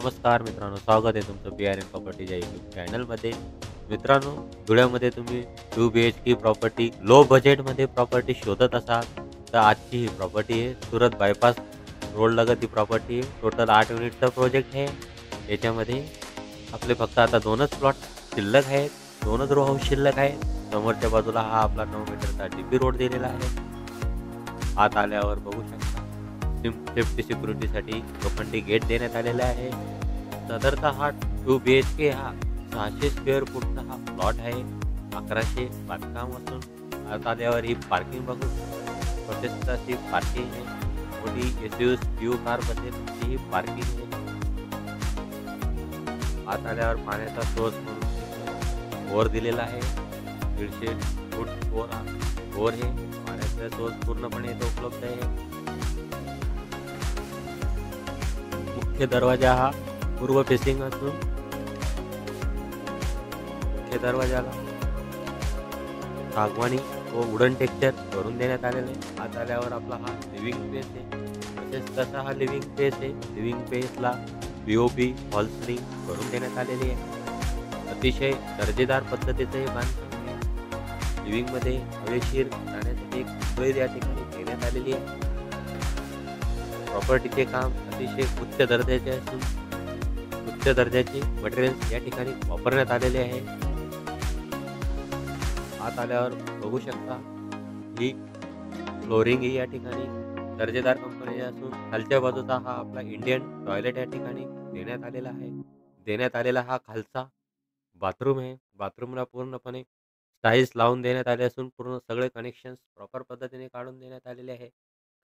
नमस्कार मित्रांनो, स्वागत आहे तुमचं BRN प्रॉपर्टीच्या यूट्यूब चॅनलमध्ये. मित्रांनो, धुळ्यामध्ये तुम्ही 2 BHK प्रॉपर्टी लो बजेटमध्ये प्रॉपर्टी शोधत असाल, तर आजची ही प्रॉपर्टी आहे. सुरत बायपास रोडलगत ही प्रॉपर्टी आहे. टोटल 8 युनिटचा प्रोजेक्ट आहे. याच्यामध्ये आपले फक्त आता 2च प्लॉट शिल्लक आहेत. 2च रो हाऊस शिल्लक आहेत. समोरच्या बाजूला हा आपला 9 मीटरचा DP रोड दिलेला आहे. आत आल्यावर बघू शकता सेफ्टी सिक्युरिटीसाठी लोखंडी गेट देण्यात आलेला आहे. सदरचा हा 2 BHK हा 600 स्क्वेअर फूटचा हा प्लॉट आहे. 1100 बांधकाम असून आत आल्यावर ही पार्किंग बघू छोटीशी पार्किंग आहे. मोठी SUV कार बसेल अशी ही पार्किंग आहे. आत आल्यावर पाण्याचा सोर्स म्हणून बोर दिलेला आहे. 150 फूट बोर आहे. पाण्याचा सोर्स पूर्णपणे इथे उपलब्ध आहे. मुख्य दरवाजा हा पूर्व फेसिंग असून मुख्य दरवाजाला सागवानी व वुडन टेक्स्चर करून देण्यात आलेले आहे. आत आल्यावर आपला हा लिव्हिंग स्पेस आहे. तसेच कसा हा लिव्हिंग स्पेस आहे. लिव्हिंग स्पेसला POP फॉल सिलिंग करून देण्यात आलेली आहे. अतिशय दर्जेदार पद्धतीचं हे बांधकाम आहे. लिव्हिंगमध्ये हवेशीर जाण्यासाठी एक सोय या ठिकाणी देण्यात आलेली आहे. प्रॉपर्टीचे काम अतिशय उच्च दर्जाचे असून उच्च दर्जाचे मटेरियल्स या ठिकाणी वापरण्यात आलेले आहे. आत आल्यावर बघू शकता ही फ्लोरिंग ही या ठिकाणी दर्जेदार कंपनीची असून खालच्या बाजूचा हा आपला इंडियन टॉयलेट या ठिकाणी देण्यात आलेला आहे. देण्यात आलेला हा खालचा बाथरूम आहे. बाथरूमला पूर्णपणे टाईल्स लावून देण्यात आले असून पूर्ण सगळे कनेक्शन्स प्रॉपर पद्धतीने काढून देण्यात आलेले आहे.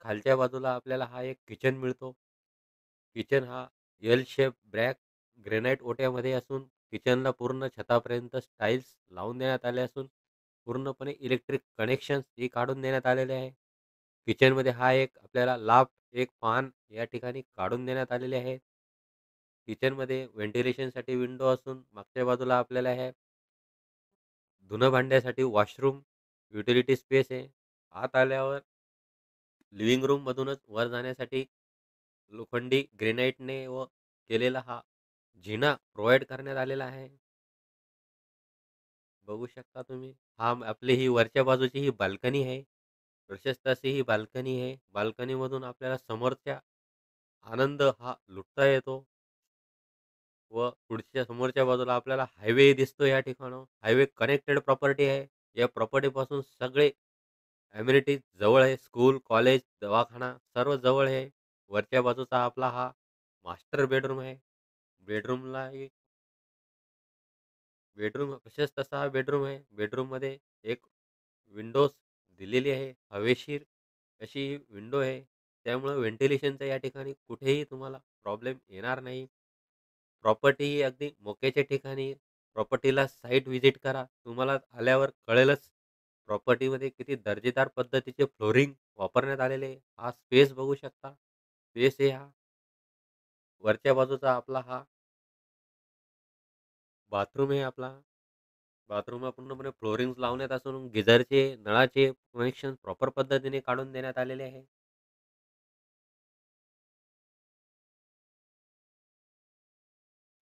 खालच्या बाजूला आपल्याला हा एक किचन मिळतो. किचन हा एल शेप ब्लॅक ग्रेनाइट ओट्यामध्ये असून किचनला पूर्ण छतापर्यंत टाईल्स लावून देण्यात आले असून पूर्णपणे इलेक्ट्रिक कनेक्शन्स ही काढून देण्यात आलेले आहे. किचनमध्ये हा एक आपल्याला लाफ्ट एक पान या ठिकाणी काढून देण्यात आलेले आहे. किचनमध्ये व्हेंटिलेशनसाठी विंडो असून मागच्या बाजूला आपल्याला हे धुणं भांड्यासाठी वॉशरूम युटिलिटी स्पेस आहे. आत आल्यावर लिव्हिंग रूममधूनच वर जाण्यासाठी लोखंडी ग्रेनाइटने व केलेला हा जिना प्रोव्हाइड करण्यात आलेला आहे. बघू शकता तुम्ही. हा आपली ही वरच्या बाजूची ही बाल्कनी आहे. प्रशस्त अशी ही बाल्कनी आहे. बाल्कनीमधून आपल्याला समोरच्या आनंद हा लुटता येतो व पुढच्या समोरच्या बाजूला आपल्याला हायवे दिसतो. या ठिकाणं हायवे कनेक्टेड प्रॉपर्टी आहे. या प्रॉपर्टीपासून सगळे ॲम्युनिटीज जवळ आहे. स्कूल, कॉलेज, दवाखाना सर्व जवळ आहे. वरच्या बाजूचा आपला हा मास्टर बेडरूम आहे. बेडरूमला बेडरूम प्रशस्त असा हा बेडरूम आहे. बेडरूममध्ये एक विंडोज दिलेली आहे. हवेशीर अशी विंडो आहे. त्यामुळं व्हेंटिलेशनचा या ठिकाणी कुठेही तुम्हाला प्रॉब्लेम येणार नाही. प्रॉपर्टी ही अगदी मोक्याच्या ठिकाणी. प्रॉपर्टीला साईट व्हिजिट करा. तुम्हाला आल्यावर कळेलच प्रॉपर्टीमध्ये किती दर्जेदार पद्धतीचे फ्लोरिंग वापरण्यात आलेले आहे. हा स्पेस बघू शकता. स्पेस आहे हा. वरच्या बाजूचा आपला हा बाथरूम आहे आपला. बाथरूमला पूर्णपणे फ्लोरिंग्स लावण्यात असून गिझरचे, नळाचे कनेक्शन प्रॉपर पद्धतीने काढून देण्यात आलेले आहे.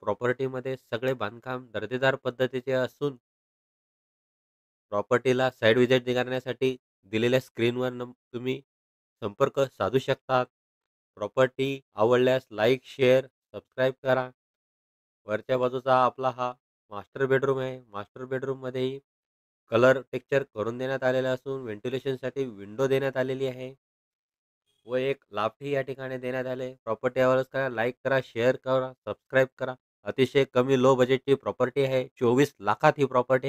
प्रॉपर्टीमध्ये सगळे बांधकाम दर्जेदार पद्धतीचे असून प्रॉपर्टीला साइट व्हिजिट करण्यासाठी दिलेल्या स्क्रीनवर तुम्ही संपर्क साधू शकता. प्रॉपर्टी आवडल्यास लाईक, शेअर, सबस्क्राईब करा. वरच्या बाजूचा आपला हा मास्टर बेडरूम आहे. मास्टर बेडरूममध्येही कलर टेक्स्चर करून देण्यात आलेलं असून व्हेंटिलेशनसाठी विंडो देण्यात आलेली आहे व एक लाफ्टही या ठिकाणी देण्यात आले. प्रॉपर्टी आवडल्यास करा, लाईक करा, शेअर करा, सबस्क्राईब करा. अतिशय कमी लो बजेटची प्रॉपर्टी आहे. 24 लाखात ही प्रॉपर्टी